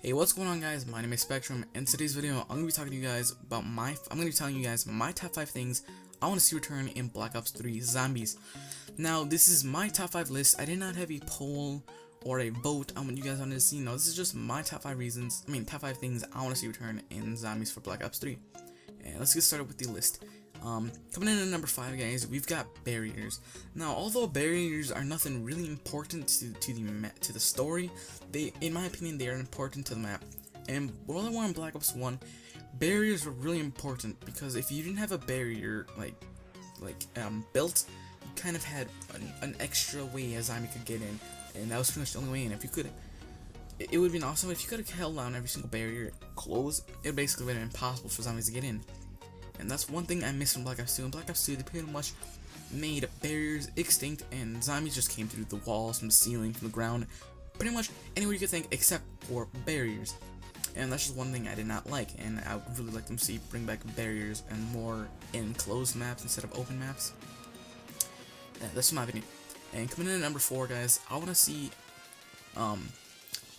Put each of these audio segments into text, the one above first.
Hey, what's going on, guys? My name is Spectrum, and in today's video, I'm gonna be talking to you guys about I'm gonna be telling you guys my top 5 things I want to see return in Black Ops 3 Zombies. Now, this is my top 5 list. I did not have a poll or a vote on what you guys wanted to see. No, this is just my top 5 top 5 things I want to see return in Zombies for Black Ops 3. And let's get started with the list. Coming in at number 5, guys, we've got barriers. Now, although barriers are nothing really important to the story, in my opinion, they are important to the map. And World War in Black Ops 1, barriers were really important because if you didn't have a barrier built, you kind of had an extra way a zombie could get in, and that was pretty much the only way in. If you could, it would have been awesome if you could have held down every single barrier closed. It basically would have been impossible for zombies to get in. And that's one thing I miss from Black Ops 2. In Black Ops 2, they pretty much made barriers extinct, and zombies just came through the walls, from the ceiling, from the ground, pretty much anywhere you could think except for barriers. And that's just one thing I did not like, and I would really like them to see bring back barriers and more enclosed maps instead of open maps. Yeah, that's my opinion. And coming in at number 4, guys, I want to see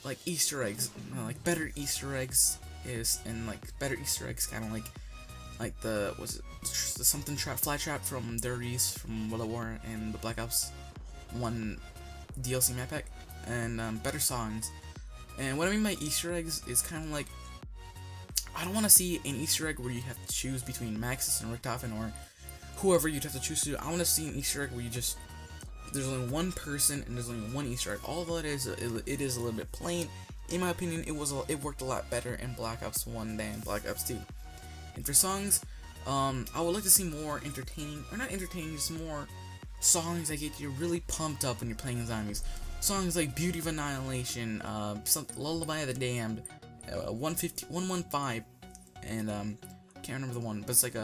like Easter eggs, like better Easter eggs better Easter eggs, kind of like the fly trap from Dirties from World at War and the Black Ops 1 DLC map pack, and better songs. And what I mean by Easter eggs is kind of like, I don't want to see an Easter egg where you have to choose between Maxis and Richtofen or whoever you'd have to choose to. I want to see an Easter egg where there's only one person and there's only one Easter egg. Although it is a little bit plain, in my opinion, it worked a lot better in Black Ops 1 than Black Ops 2. And for songs, I would like to see more just more songs that get you really pumped up when you're playing zombies. Songs like Beauty of Annihilation, Lullaby of the Damned, 115, and can't remember the one, but it's like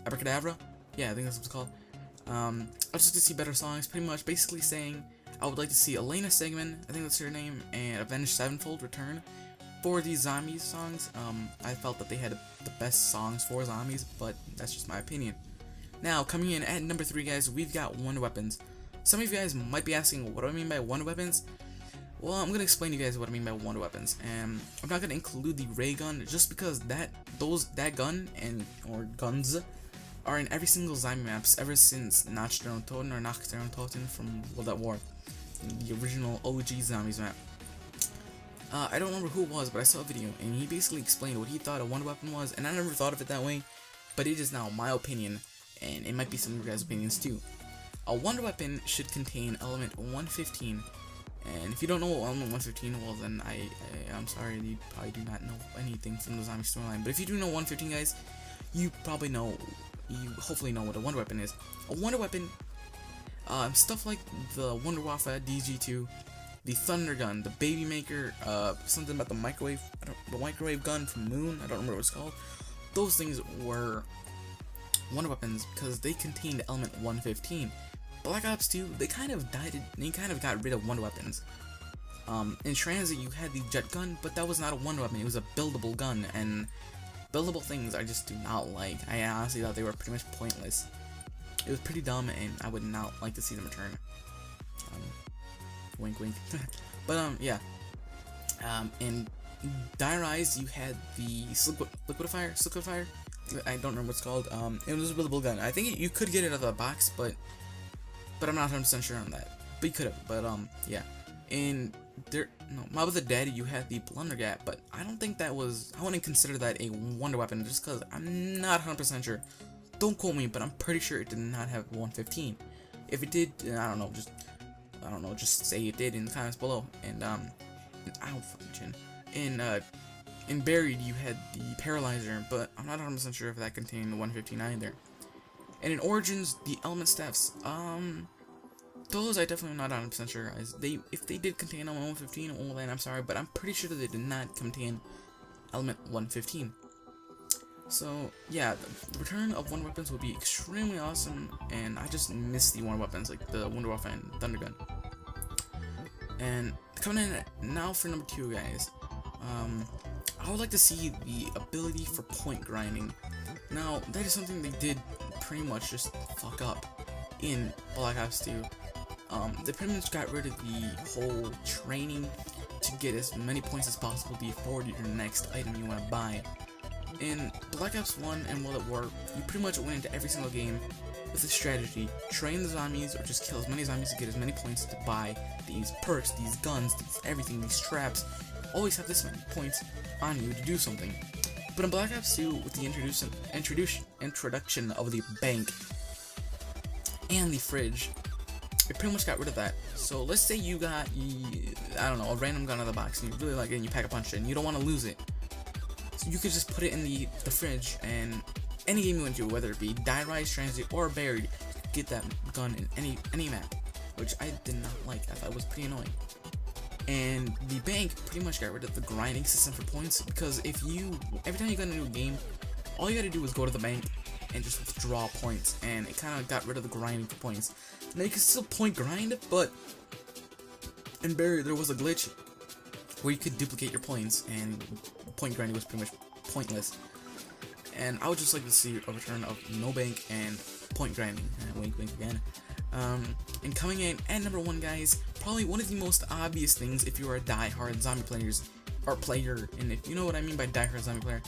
Abracadabra. Yeah, I think that's what it's called. I'd just like to see better songs, pretty much basically saying I would like to see Elena Segman, I think that's her name, and Avenged Sevenfold return for these zombies songs. I felt that they had the best songs for zombies, but that's just my opinion. Now, coming in at number 3, guys, we've got wonder weapons. Some of you guys might be asking, what do I mean by wonder weapons? Well, I'm gonna explain to you guys what I mean by wonder weapons, and I'm not gonna include the ray gun just because that gun or guns are in every single zombie maps ever since Nacht der Untoten from World at War, the original OG zombies map. I don't remember who it was, but I saw a video, and he basically explained what he thought a wonder weapon was, and I never thought of it that way, but it is now my opinion, and it might be some of your guys' opinions too. A wonder weapon should contain element 115, and if you don't know element 115, well then I'm sorry, you probably do not know anything from the zombie storyline, but if you do know 115, guys, you hopefully know what a wonder weapon is. A wonder weapon, stuff like the Wunderwaffe DG2, the Thunder Gun, the Baby Maker, something about the microwave gun from Moon, I don't remember what it's called. Those things were wonder weapons because they contained element 115. Black Ops 2, they kind of got rid of wonder weapons. In Transit, you had the jet gun, but that was not a wonder weapon, it was a buildable gun, and buildable things I just do not like. I honestly thought they were pretty much pointless. It was pretty dumb, and I would not like to see them return. Wink wink. But yeah. In Dire Eyes, you had the Liquidifier. I don't remember what it's called. It was a buildable gun. I think you could get it out of the box, but I'm not 100% sure on that. But you could have. But yeah. In Mob of the Dead, you had the Blundergat, but I don't think I wouldn't consider that a wonder weapon just because I'm not 100% sure. Don't quote me, but I'm pretty sure it did not have 115. If it did, I don't know, just say it did in the comments below. And in Buried, you had the Paralyzer, but I'm not 100% sure if that contained the 115 either. And in Origins, the element staffs, those I definitely am not 100% sure. If they did contain element 115, well then I'm sorry, but I'm pretty sure that they did not contain element 115. So yeah, the return of wonder weapons would be extremely awesome, and I just miss the wonder weapons like the Wunderwaffe and Thunder Gun. And coming in now for number 2, guys, I would like to see the ability for point grinding. Now, that is something they did pretty much just fuck up in Black Ops 2. They pretty much got rid of the whole training to get as many points as possible to afford your next item you want to buy. In Black Ops 1 and World at War, you pretty much went into every single game with a strategy: train the zombies or just kill as many zombies to get as many points to buy these perks, these guns, these everything, these traps. Always have this many points on you to do something. But in Black Ops 2, with the introduction of the bank and the fridge, it pretty much got rid of that. So let's say you got, I don't know, a random gun out of the box, and you really like it, and you pack a punch it, and you don't want to lose it. So you could just put it in the fridge, and any game you want to do, whether it be Die, Rise, Transit, or Buried, get that gun in any map, which I did not like. I thought it was pretty annoying. And the bank pretty much got rid of the grinding system for points, because every time you got into a game, all you gotta do was go to the bank and just withdraw points, and it kind of got rid of the grinding for points. Now you can still point grind, but in Buried there was a glitch where you could duplicate your points, and point grinding was pretty much pointless. And I would just like to see a return of no bank and point grinding. Wink wink again. And coming in at number 1, guys, probably one of the most obvious things if you are a die-hard zombie player, and if you know what I mean by die-hard zombie player,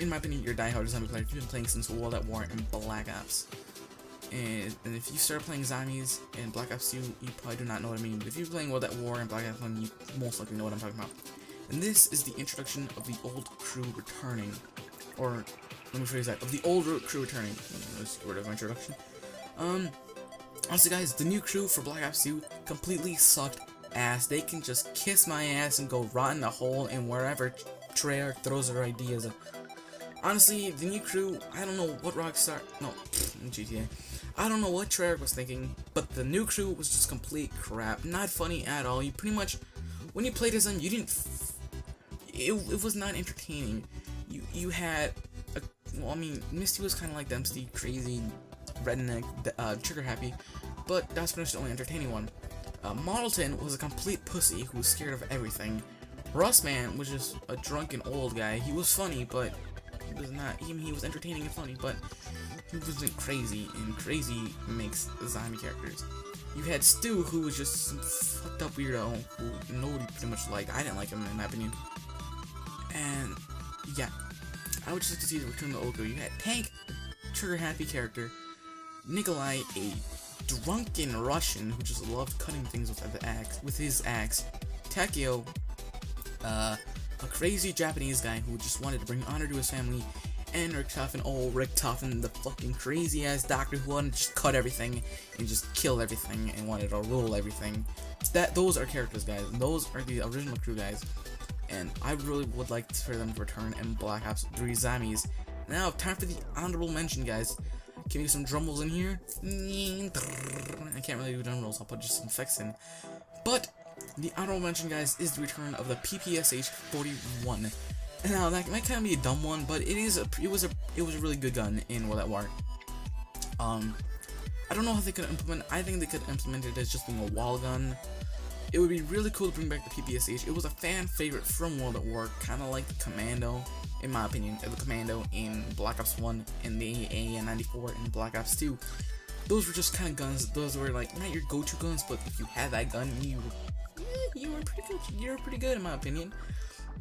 in my opinion, you're a die-hard zombie player if you've been playing since World at War and Black Ops. And if you start playing zombies in Black Ops 2, you probably do not know what I mean. But if you're playing World at War and Black Ops 1, you most likely know what I'm talking about. And this is the introduction of the old crew returning. Or, let me phrase that, of the older crew returning. That's the word of introduction. Honestly, guys, the new crew for Black Ops 2 completely sucked ass. They can just kiss my ass and go rot in a hole in wherever Treyarch throws their ideas. Honestly, the new crew, I don't know what GTA. I don't know what Treyarch was thinking, but the new crew was just complete crap. Not funny at all. You pretty much, when you played as them, you didn't. It was not entertaining. You had, well, I mean, Misty was kind of like Dempsey, crazy, redneck, trigger happy, but that's pretty much the only entertaining one. Modelton was a complete pussy who was scared of everything. Russman was just a drunken old guy. He was funny, but he was not. He was entertaining and funny, but he wasn't crazy, and crazy makes zombie characters. You had Stu, who was just some fucked up weirdo who nobody pretty much liked. I didn't like him, in my opinion. And yeah, I would just like to see the return of the old crew. You had Tank, trigger happy character. Nikolai, a drunken Russian who just loved cutting things with his axe. Takeo, a crazy Japanese guy who just wanted to bring honor to his family. And Richtofen, Richtofen, the fucking crazy ass doctor who wanted to just cut everything and just kill everything and wanted to rule everything. Those are characters, guys. Those are the original crew guys. And I really would like for them to return in Black Ops 3 Zombies. Now, time for the honorable mention, guys. Give me some drum rolls in here. I can't really do drum rolls, I'll put just some effects in. But the honorable mention, guys, is the return of the PPSH-41. Now that might kind of be a dumb one, but it was a really good gun in World at War. I don't know how they could implement. I think they could implement it as just being a wall gun. It would be really cool to bring back the PPSH. It was a fan favorite from World at War, kind of like the Commando, in my opinion, the Commando in Black Ops 1 and the AN-94 in Black Ops 2. Those were just kind of guns. Those were like not your go-to guns, but if you had that gun, you were pretty good. You're pretty good in my opinion.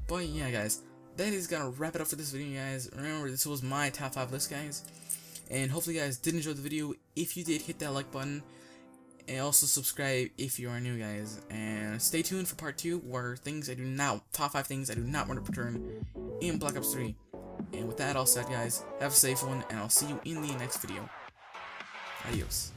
But yeah, guys, that is gonna wrap it up for this video, guys. Remember, this was my top 5 list, guys, and hopefully you guys did enjoy the video. If you did, hit that like button. And also subscribe if you are new, guys, and stay tuned for part 2 where top 5 things I do not want to return in Black Ops 3. And with that all said, guys, have a safe one, and I'll see you in the next video. Adios.